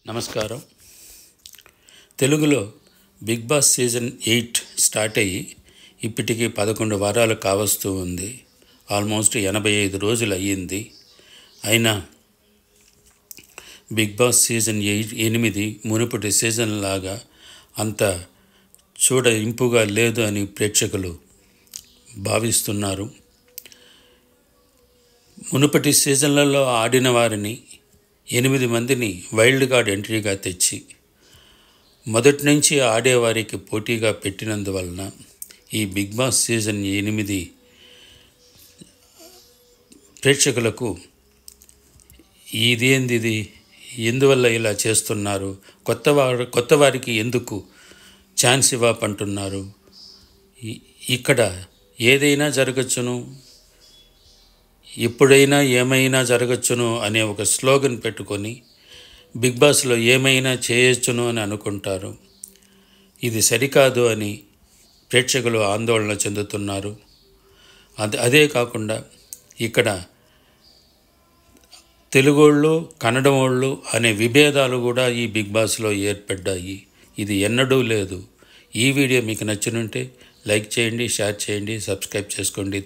నమస్కారం. తెలుగులో big boss season 8 start అయ్యి ఇప్పటికి 11 వారాలు కావస్తూ ఉంది. ఆల్మోస్ట్ 85 రోజులు అయ్యింది. అయినా బిగ్ బాస్ సీజన్ 8 మునుపటి సీజన్ లాగా అంత ఇంపుగా లేదు అని ప్రేక్షకులు భావిస్తున్నారు. మునుపటి సీజన్లలో ఆడిన వారిని 8 మందిని వైల్డ్ కార్డ్ ఎంట్రీగా తెచ్చి మొదటి నుంచి ఆడేవారికి పోటీగా పెట్టినందువలన ఈ బిగ్ బాస్ సీజన్ 8 ప్రేక్షకులకు ఇదేంది, ఎందువల్ల ఇలా చేస్తున్నారు, కొత్త వారికి ఎందుకు ఛాన్స్ ఇవ్వమంటున్నారు, ఇక్కడ ఏదైనా జరగచ్చును, ఎప్పుడైనా ఏమైనా జరగచ్చును అనే ఒక స్లోగన్ పెట్టుకొని బిగ్ బాస్లో ఏమైనా చేయొచ్చును అని అనుకుంటారు. ఇది సరికాదు అని ప్రేక్షకులు ఆందోళన చెందుతున్నారు. అదే కాకుండా ఇక్కడ తెలుగోళ్ళు కన్నడమోళ్ళు అనే విభేదాలు కూడా ఈ బిగ్ బాస్లో ఏర్పడ్డాయి. ఇది ఎన్నడూ లేదు. ఈ వీడియో మీకు నచ్చినుంటే లైక్ చేయండి, షేర్ చేయండి, సబ్స్క్రైబ్ చేసుకోండి.